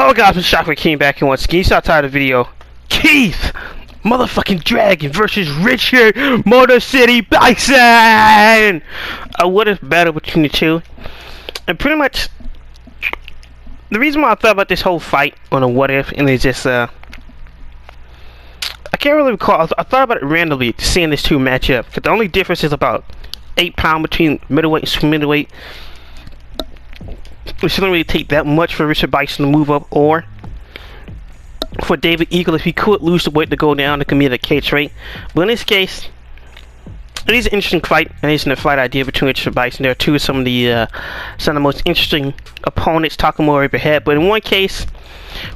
Oh guys, I'm Shocker came back and once again, you saw tired of the video. Keith! Motherfucking Dragon versus Richard Motor City Bison! What if battle between the two? And pretty much, the reason why I thought about this whole fight on a what if, and it's just, I can't really recall. I thought about it randomly, seeing these two match up. Because the only difference is about 8 pounds between middleweight and super middleweight. It shouldn't really take that much for Richard Bison to move up, or for David Eagle, if he could lose the weight to go down, it can be a cage rate. But in this case, it is an interesting fight, and it's a fight idea between Richard Bison. There are two of some of the most interesting opponents Takamura ever had. But in one case,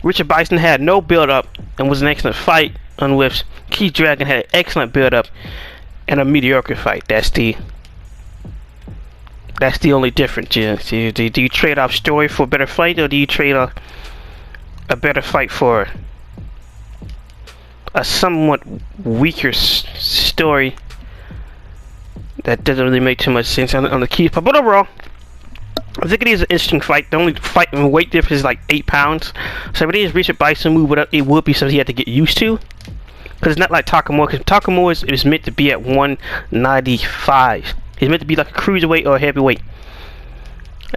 Richard Bison had no build-up and was an excellent fight, on which Keith Dragon had an excellent build-up and a mediocre fight. That's the only difference. Do you trade off story for a better fight, or do you trade a better fight for a somewhat weaker story that doesn't really make too much sense on the Keith? But overall, I think it is an interesting fight. The only fight and weight difference is like 8 pounds. So if it is Richard Bison move it up, it would be something he had to get used to. Because it's not like Takamura. Because Takamura is meant to be at 195. He's meant to be like a cruiserweight or a heavyweight.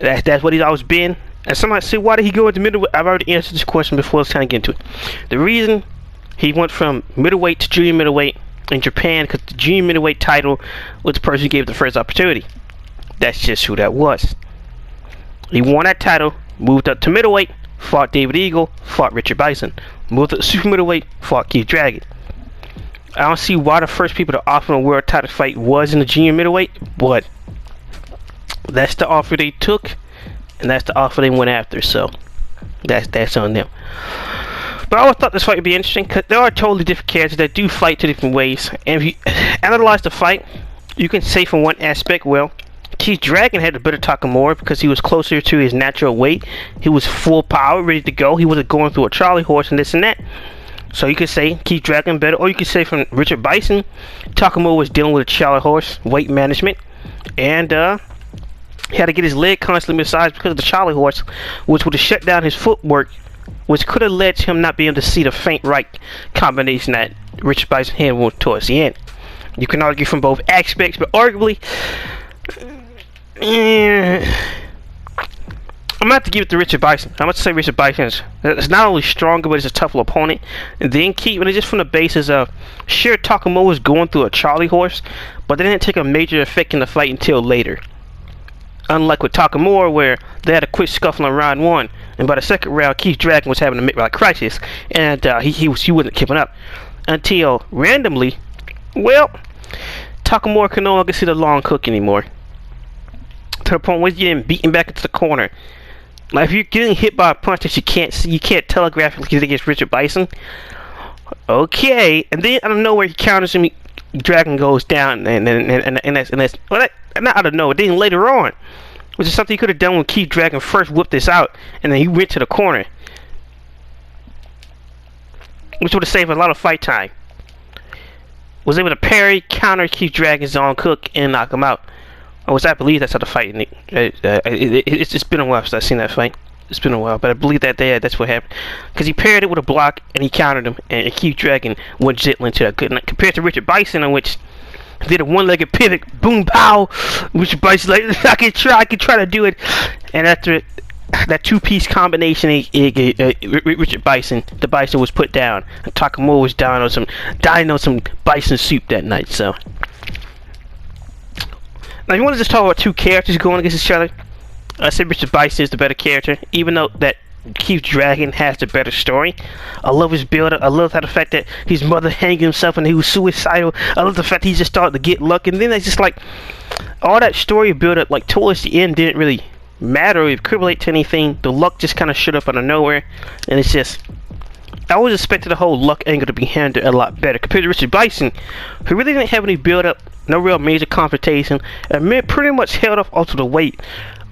That's what he's always been. And somebody say, why did he go into middleweight? I've already answered this question before. Let's kind of get into it. The reason he went from middleweight to junior middleweight in Japan, because the junior middleweight title was the person who gave the first opportunity. That's just who that was. He won that title, moved up to middleweight, fought David Eagle, fought Richard Bison. Moved up to super middleweight, fought Keith Dragon. I don't see why the first people to offer a world title fight was in the junior middleweight, but that's the offer they took, and that's the offer they went after, so that's on them. But I always thought this fight would be interesting, because there are totally different characters that do fight two different ways, and if you analyze the fight, you can say from one aspect, well, Keith Dragon had a better Takamura because he was closer to his natural weight. He was full power, ready to go. He wasn't going through a Charlie horse and this and that. So you could say Keith Dragon better, or you could say from Richard Bison, Takamura was dealing with a Charlie horse, weight management, and he had to get his leg constantly massaged because of the Charlie horse, which would have shut down his footwork, which could have led to him not being able to see the faint right combination that Richard Bison had towards the end. You can argue from both aspects, but arguably, I'm gonna have to give it to Richard Bison. I'm gonna say Richard Bison is not only stronger, but it's a tougher opponent. And then Keith, and it's just from the basis of, sure, Takamura was going through a Charlie horse, but they didn't take a major effect in the fight until later. Unlike with Takamura, where they had a quick scuffle in round 1, and by the second round, Keith Dragon was having a midlife crisis, and he wasn't keeping up until randomly, well, Takamura can no longer see the long hook anymore. To the point where he's getting beaten back into the corner. Like if you're getting hit by a punch that you can't see, you can't telegraph it against Richard Bison. Okay, and then out of nowhere he counters him. Dragon goes down, and that's well, not out of nowhere. Then later on, which is something he could have done when Keith Dragon first whipped this out, and then he went to the corner, which would have saved a lot of fight time. Was able to parry, counter Keith Dragon's on hook, and knock him out. I believe that's how the fight. It's been a while since I've seen that fight. It's been a while, but I believe that's what happened. Because he parried it with a block, and he countered him, and Keith Dragon went gently into that. Good. Compared to Richard Bison, in which he did a one-legged pivot, boom, pow. Richard Bison like, I can try to do it. And after that two-piece combination, Richard Bison, the Bison was put down, and Takamura was dying on some Bison soup that night. So. Now, if you want to just talk about two characters going against each other, I say Richard Bison is the better character, even though that Keith Dragon has the better story. I love his build-up. I love the fact that his mother hanged himself and he was suicidal. I love the fact that he just started to get luck, and then it's just like all that story build-up, like towards the end, didn't really matter or equivalent to anything. The luck just kind of showed up out of nowhere, and it's just, I always expected the whole luck angle to be handled a lot better compared to Richard Bison, who really didn't have any build-up, no real major confrontation, and pretty much held off onto the weight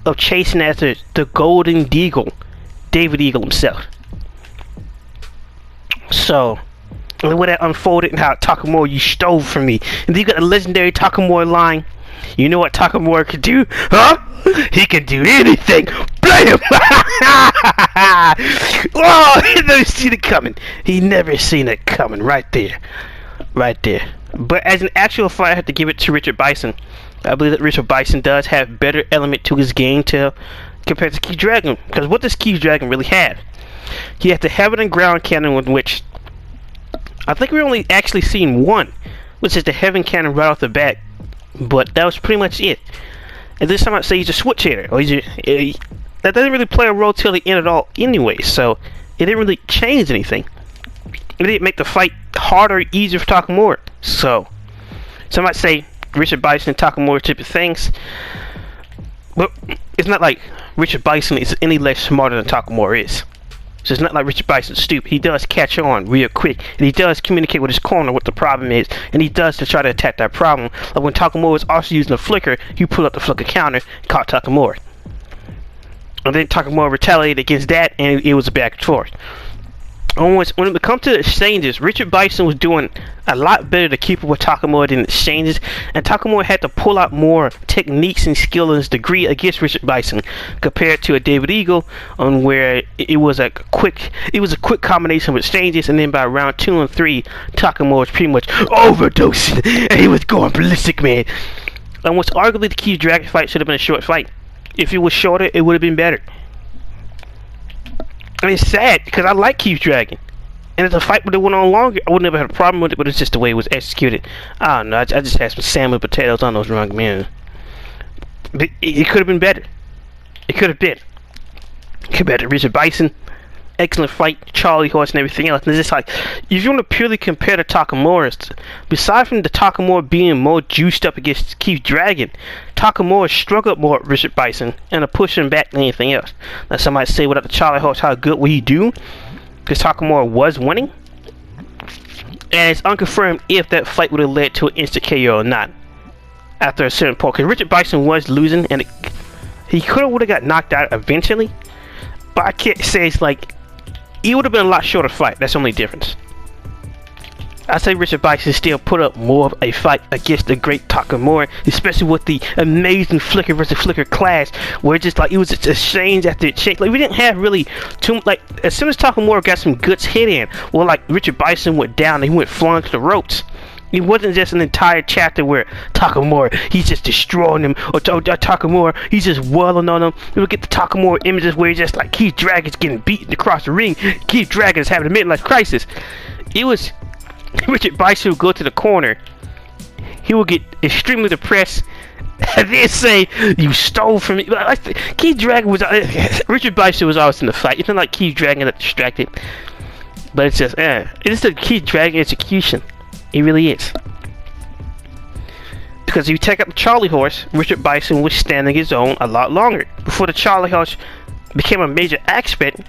of chasing after the Golden Deagle, David Eagle himself. So, the way that unfolded and how Takamura, you stole from me. And then you got the legendary Takamura line, you know what Takamura can do? Huh? He can do anything! Blah! Bam! Oh, he never seen it coming. He never seen it coming. Right there. Right there. But as an actual fight, I have to give it to Richard Bison. I believe that Richard Bison does have better element to his game compared to Keith Dragon. Because what does Keith Dragon really have? He has the heaven and ground cannon, with which I think we only actually seen one, which is the heaven cannon right off the bat. But that was pretty much it. And this time I'd say he's a switch hitter. Or that doesn't really play a role till the end at all anyway. So it didn't really change anything. It didn't make the fight harder or easier for Takamura. So some might say Richard Bison and Takamura type of things. But it's not like Richard Bison is any less smarter than Takamura is. So it's not like Richard Bison's stupid. He does catch on real quick. And he does communicate with his corner what the problem is. And he does to try to attack that problem. Like when Takamura was also using a flicker, he pulled up the flicker counter and caught Takamura. And then Takamura retaliated against that, and it was a back and forth. Almost, when it comes to exchanges, Richard Bison was doing a lot better to keep up with Takamura in exchanges, and Takamura had to pull out more techniques and skill in his degree against Richard Bison compared to a David Eagle, on where it was a quick combination of exchanges, and then by round 2 and 3, Takamura was pretty much overdosing, and he was going ballistic, man. And what's arguably the Keith Dragon fight should have been a short fight. If it was shorter, it would have been better. I mean, it's sad because I like Keith Dragon, and if the fight would have went on longer, I would never have a problem with it. But it's just the way it was executed. I don't know. I just had some salmon potatoes on those wrong men. But it could have been better. It could have been. Compared to Richard Bison, excellent fight, Charlie Horse, and everything else. And it's just like, if you want to purely compare to Takamura, besides from the Takamura being more juiced up against Keith Dragon, Takamura struggled more with Richard Bison and pushed him back than anything else. Now some might say, without the Charlie Horse, how good would he do? Because Takamura was winning, and it's unconfirmed if that fight would have led to an instant KO or not after a certain point. Because Richard Bison was losing, and he could have got knocked out eventually. But I can't say it's like it would have been a lot shorter fight. That's the only difference. I say Richard Bison still put up more of a fight against the great Takamura, especially with the amazing flicker versus flicker clash, where it just like it was just exchange after exchange. Like we didn't have really too like as soon as Takamura got some goods hit in, well, like Richard Bison went down and he went flying to the ropes. It wasn't just an entire chapter where Takamura, he's just destroying him, or Takamura, he's just wailing on him. We would get the Takamura images where he's just like Keith Dragon's getting beaten across the ring. Keith Dragon's having a midlife crisis. It was Richard Bison would go to the corner. He would get extremely depressed and then say, "You stole from me." Keith Dragon was Richard Bison was always in the fight. It's not like Keith Dragon got distracted, but it's just it's the Keith Dragon execution. It really is. Because if you take up the Charlie Horse, Richard Bison was standing his own a lot longer. Before the Charlie Horse became a major aspect,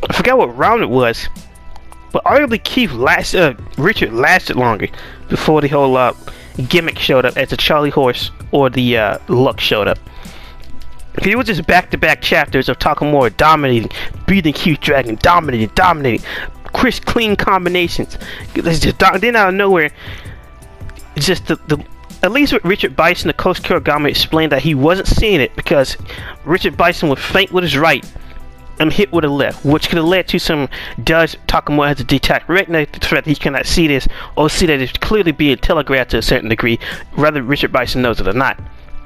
I forgot what round it was, but arguably Richard lasted longer before the whole gimmick showed up as the Charlie Horse or the Luck showed up. It was just back-to-back chapters of Takamura dominating, beating Keith Dragon, dominating. Crisp, clean combinations. Then out of nowhere, just the at least with Richard Bison, the coach Kurogama explained that he wasn't seeing it because Richard Bison would feint with his right and hit with a left, which could have led to some does Takamura has a detached retina threat he cannot see this, or see that it's clearly being telegraphed to a certain degree, whether Richard Bison knows it or not.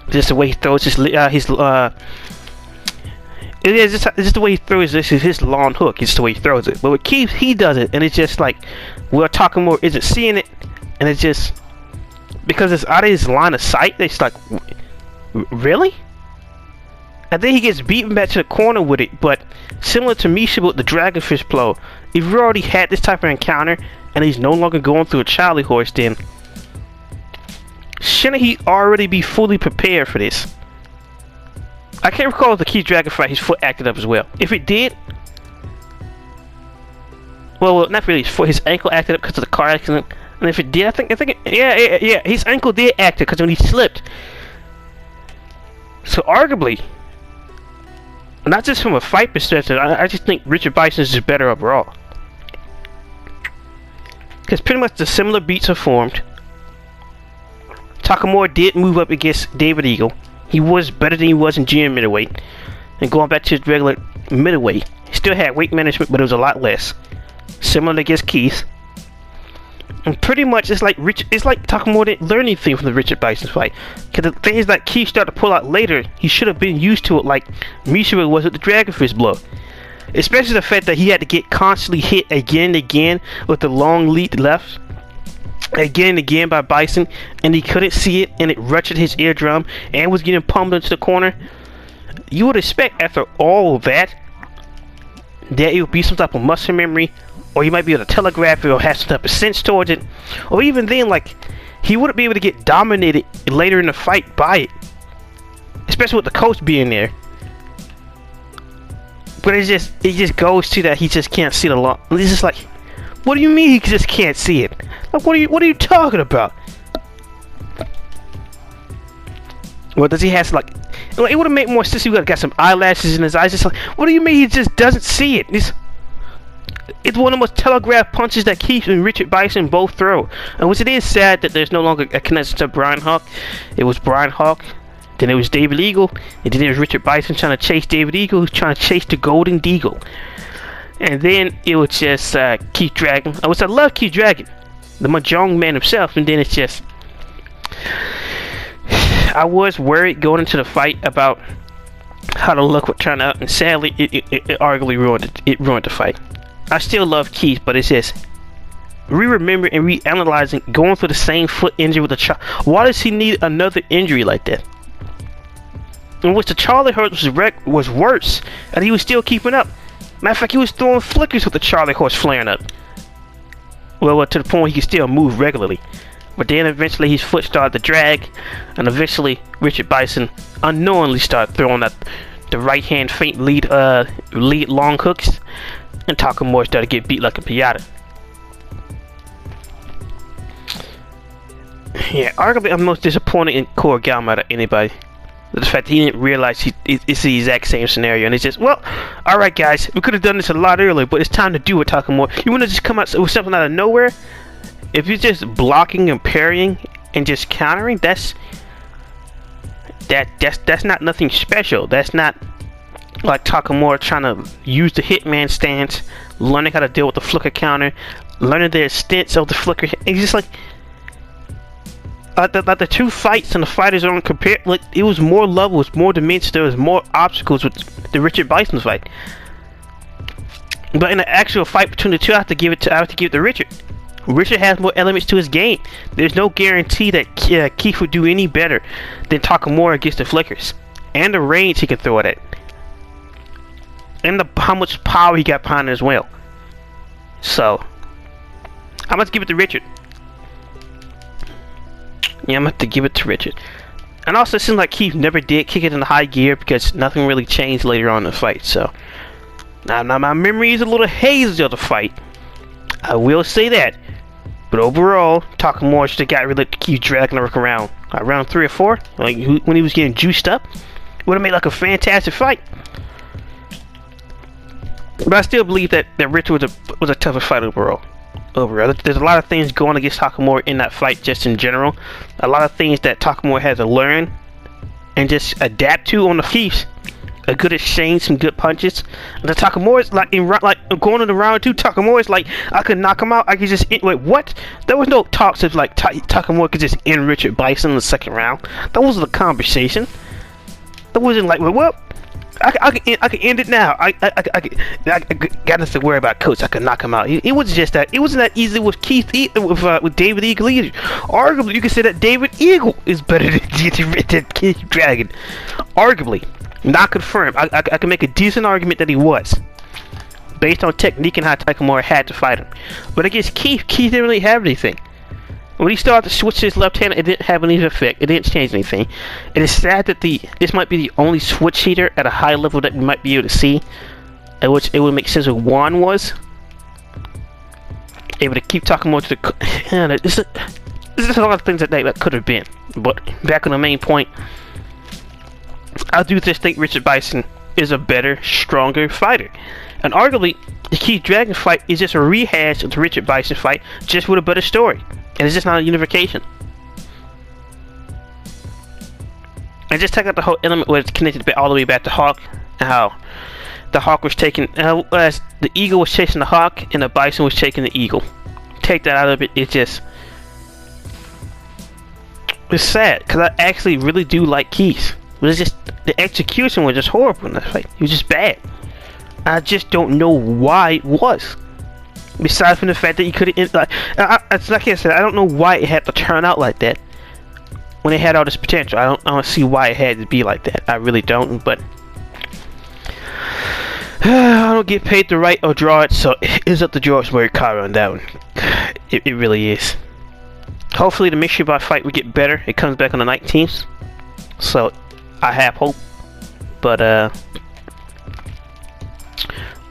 Just the way he throws it's just the way he throws this is his long hook. It's the way he throws it. But with Keith, he does it, and it's just like, well, Takamura isn't seeing it, and it's just because it's out of his line of sight. It's like, really? And then he gets beaten back to the corner with it. But similar to Misha with the Dragonfish blow, if you already had this type of encounter, and he's no longer going through a Charlie Horse, then shouldn't he already be fully prepared for this? I can't recall if the Keith Dragon fight his foot acted up as well. If it did, well, not really. His ankle acted up because of the car accident. And if it did, I think, yeah, his ankle did act up because when he slipped. So arguably, not just from a fight perspective, I just think Richard Bison is just better overall. Because pretty much the similar beats are formed. Takamura did move up against David Eagle. He was better than he was in junior middleweight. and going back to his regular middleweight. He still had weight management, but it was a lot less. Similar against Keith. And pretty much it's like Takamura didn't learn anything from the Richard Bison fight. Because the things that Keith started to pull out later, he should have been used to it like Mishima was with the Dragon Fist blow. Especially the fact that he had to get constantly hit again and again with the long lead left. Again and again by Bison, and he couldn't see it, and it ruptured his eardrum and was getting pummeled into the corner. You would expect after all of that it would be some type of muscle memory, or he might be able to telegraph it or have some type of sense towards it, or even then, like, he wouldn't be able to get dominated later in the fight by it, especially with the coach being there. But it just goes to that he just can't see the long. It's just like, what do you mean he just can't see it? Like, what are you talking about? Well, does he have like it would have made more sense if he would have got some eyelashes in his eyes. Just like, what do you mean he just doesn't see it? It's one of the most telegraphed punches that Keith and Richard Bison both throw. And which it is sad that there's no longer a connection to Brian Hawk. It was Brian Hawk, then it was David Eagle, and then it was Richard Bison trying to chase David Eagle, who's trying to chase the Golden Deagle. And then it was just Keith Dragon. I love Keith Dragon, the Mahjong man himself. And then it's just, I was worried going into the fight about how the look would turn out, and sadly, it arguably ruined the fight. I still love Keith, but it's just re-remembering and re-analyzing going through the same foot injury with the child. Why does he need another injury like that? In which the Charlie horse was worse, and he was still keeping up. Matter of fact, he was throwing flickers with the Charlie horse flaring up. Well, to the point where he could still move regularly. But then eventually his foot started to drag, and eventually Richard Bison unknowingly started throwing up the right hand feint lead long hooks, and Takamura started to get beat like a piñata. Yeah, arguably I'm most disappointed in Kurogama out of anybody. The fact that he didn't realize it's the exact same scenario, and it's just, well, alright guys, we could have done this a lot earlier, but it's time to do it, Takamura. You want to just come out with something out of nowhere? If you're just blocking and parrying and just countering, that's not nothing special. That's not like Takamura trying to use the hitman stance, learning how to deal with the flicker counter, learning the extents of the flicker. It's just like the two fights and the fighters aren't compared. Like, it was more levels, more dimensions, there was more obstacles with the Richard Bison fight. But in the actual fight between the two, I have to give it to Richard. Richard has more elements to his game. There's no guarantee that Keith would do any better than Takamura against the flickers, and the range he can throw it at, and how much power he got behind it as well. So I'm going to give it to Richard. Yeah, I'm going to have to give it to Richard. And also, it seems like Keith never did kick it in the high gear because nothing really changed later on in the fight. So now my memory is a little hazy of the fight, I will say that. But overall, Takamura should have got rid of Keith dragging the around round 3 or 4, like when he was getting juiced up. Would have made like a fantastic fight. But I still believe that Richard was a tougher fight overall. There's a lot of things going against Takamura in that fight, just in general. A lot of things that Takamura has to learn and just adapt to on the feet. A good exchange, some good punches. And the Takamura's like going into round 2. Takamura's like, I could knock him out. I could just wait. What? There was no talks of like Takamura could just end Richard Bison in the second round. That wasn't a conversation. That wasn't like, well, I can end it now. I got nothing to worry about, coach. I could knock him out. It was just that. It wasn't that easy with with David Eagle either. Arguably, you could say that David Eagle is better than Keith Dragon. Arguably. Not confirmed. I can make a decent argument that he was, based on technique and how Takamura had to fight him. But against Keith didn't really have anything. When he started to switch his left hand, it didn't have any effect. It didn't change anything. It is sad that this might be the only switch hitter at a high level that we might be able to see, at which it would make sense if Juan was able to keep Takamura to the. There's a lot of things that could have been. But back on the main point, I do just think Richard Bison is a better, stronger fighter. And arguably, the Keith Dragon fight is just a rehash of the Richard Bison fight, just with a better story. And it's just not a unification. And just take out the whole element where it's connected all the way back to Hawk. how the hawk was taking, as the eagle was chasing the hawk and the bison was chasing the eagle. Take that out of it, it's sad, because I actually really do like Keith. But it's just, the execution was just horrible in that fight. It was just bad. I just don't know why it was. Besides from the fact that you could have, like I said, I don't know why it had to turn out like that when it had all this potential. I don't see why it had to be like that. I really don't. But I don't get paid to write or draw it, so it's up to George Morikawa on that one. It really is. Hopefully the Mystery Box fight will get better. It comes back on the 19th, so I have hope. But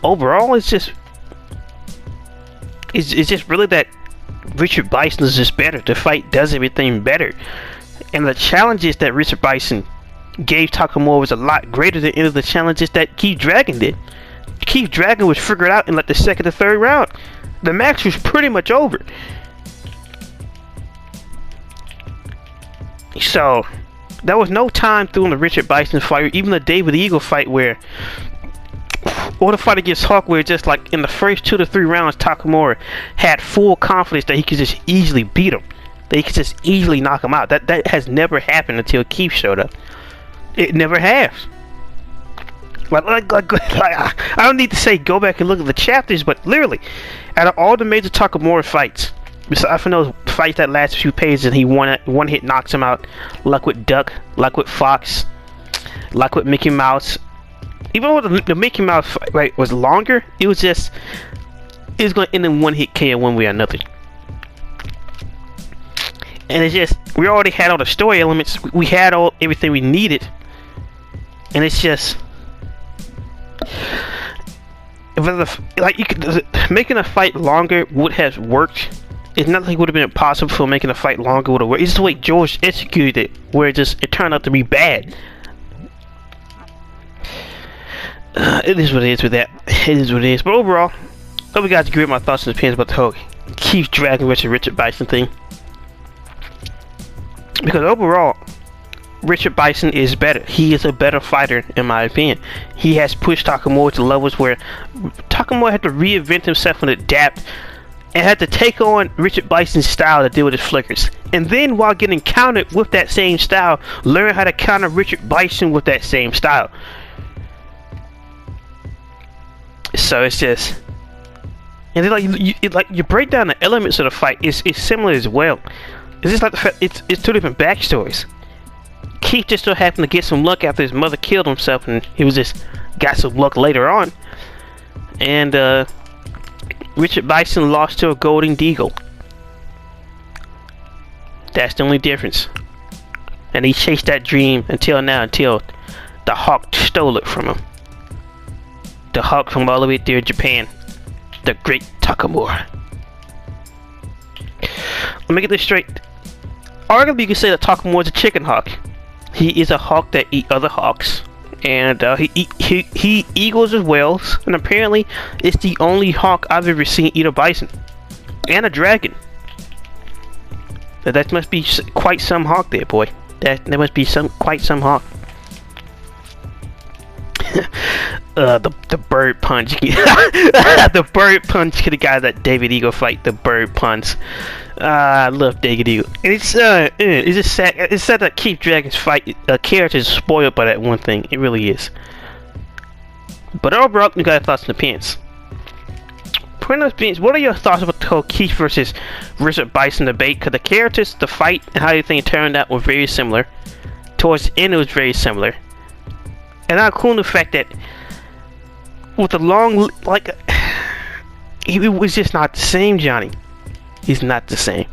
overall, it's just really that Richard Bison is just better. The fight does everything better, and the challenges that Richard Bison gave Takamura was a lot greater than any of the challenges that Keith Dragon did. Keith Dragon was figured out in like the second or third round. The match was pretty much over. So there was no time through in the Richard Bison fight, or even the David Eagle fight, where, or the fight against Hawk, where just like in the first 2 to 3 rounds, Takamura had full confidence that he could just easily beat him, that he could just easily knock him out. That has never happened until Keith showed up. It never has. Like I don't need to say go back and look at the chapters, but literally, out of all the major Takamura fights, besides from those fights that last few pages and he one hit knocks him out, like with Duck, like with Fox, like with Mickey Mouse. Even though the Mickey Mouse fight was longer, it was going to end in one hit KO one way or another. And it's just, we already had all the story elements, we had everything we needed, and it's just, like, making a fight longer would have worked. It's not like it would have been impossible for making a fight longer would have worked. It's just the way George executed it, where it turned out to be bad. It is what it is with that. It is what it is. But overall, I hope you guys agree with my thoughts and opinions about the whole Keith Dragon versus Richard Bison thing. Because overall, Richard Bison is better. He is a better fighter, in my opinion. He has pushed Takamura to levels where Takamura had to reinvent himself and adapt, and had to take on Richard Bison's style to deal with his flickers. And then, while getting countered with that same style, learn how to counter Richard Bison with that same style. So it's just, and then like you break down the elements of the fight. It's similar as well. It's just like the fact it's two different backstories. Keith just so happened to get some luck after his mother killed himself, and he was just got some luck later on. And Richard Bison lost to a golden eagle. That's the only difference. And he chased that dream until the Hawk stole it from him. The Hawk from all the way there in Japan. The great Takamura. Let me get this straight. Arguably, you can say that Takamura is a chicken hawk. He is a hawk that eats other hawks. And he eagles as whales. And apparently, it's the only hawk I've ever seen eat a bison. And a dragon. That must be quite some hawk there, boy. That must be quite some hawk. The bird punch. The bird punch could have got that David Eagle fight. The bird punch. I love David Eagle. And it's just sad. It's sad that Keith Dragon's fight character is spoiled by that one thing. It really is. But overall, you got thoughts and opinions. What are your thoughts about the whole Keith versus Richard Bison debate? Because the characters, the fight, and how everything turned out were very similar. Towards the end, it was very similar. And I'm cool in the fact that with the long, like, it was just not the same, Johnny. He's not the same.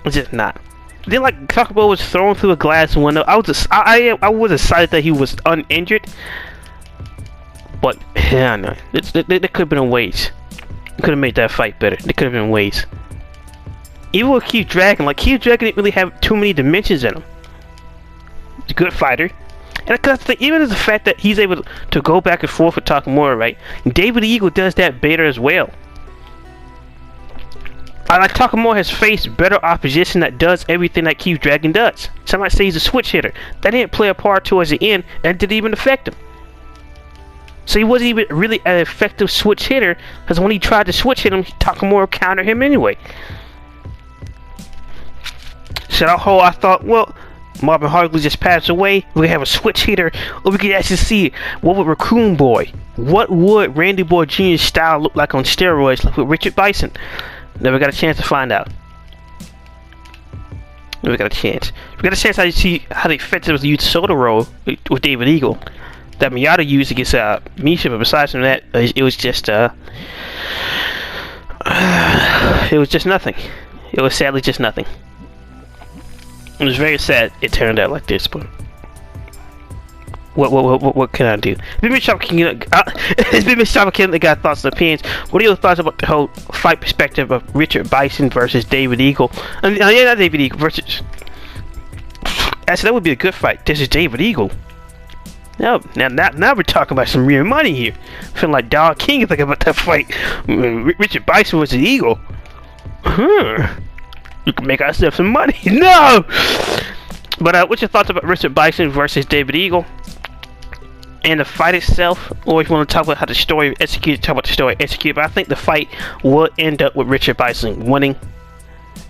It's just not. Then, like, Takamura was thrown through a glass window. I was excited that he was uninjured. But, yeah, no. There could have been ways. Could have made that fight better. There could have been ways. Even with Keith Dragon, like, Keith Dragon didn't really have too many dimensions in him. He's a good fighter. And even as the fact that he's able to go back and forth with Takamura, right? David Eagle does that better as well. I like Takamura has faced better opposition that does everything that Keith Dragon does. Some might say he's a switch hitter. That didn't play a part towards the end and didn't even affect him. So he wasn't even really an effective switch hitter, because when he tried to switch hit him, Takamura countered him anyway. So that whole, I thought, well, Marvin Hartley just passed away. We could have a switch hitter, or we could actually see what would Raccoon Boy, what would Randy Boy Jr.'s style look like on steroids, like with Richard Bison. Never got a chance to find out. Never got a chance. We got a chance to see how the effective used soda roll with David Eagle that Miyata used against Misha, but besides from that, it was just it was just nothing. It was sadly just nothing. It was very sad it turned out like this, but what can I do? It's been Miss King that got thoughts and opinions. What are your thoughts about the whole fight perspective of Richard Bison versus David Eagle? Yeah, not David Eagle versus. Actually, that would be a good fight. This is David Eagle. Now we're talking about some real money here. Feeling like Dog King thinking about that fight. Richard Bison versus Eagle. We can make ourselves some money. No! But what's your thoughts about Richard Bison versus David Eagle? And the fight itself, or if you want to talk about how the story executed, talk about the story executed. But I think the fight will end up with Richard Bison winning.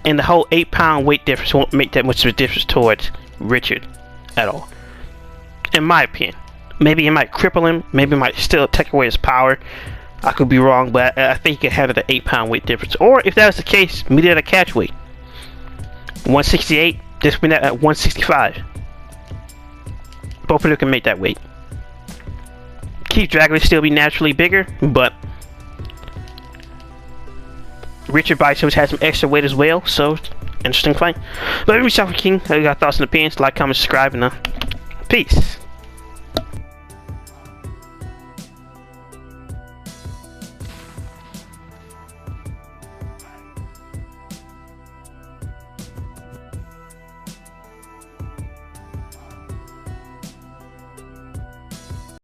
And the whole 8-pound weight difference won't make that much of a difference towards Richard at all. In my opinion. Maybe it might cripple him. Maybe it might still take away his power. I could be wrong, but I think he can handle the 8-pound weight difference. Or if that was the case, meet it at a catch weight. 168, just bring that at 165. Both of them can make that weight. Keith Dragon will still be naturally bigger, but Richard Bison has some extra weight as well, so interesting fight. But every King, I got thoughts and opinions. Like, comment, subscribe, and peace.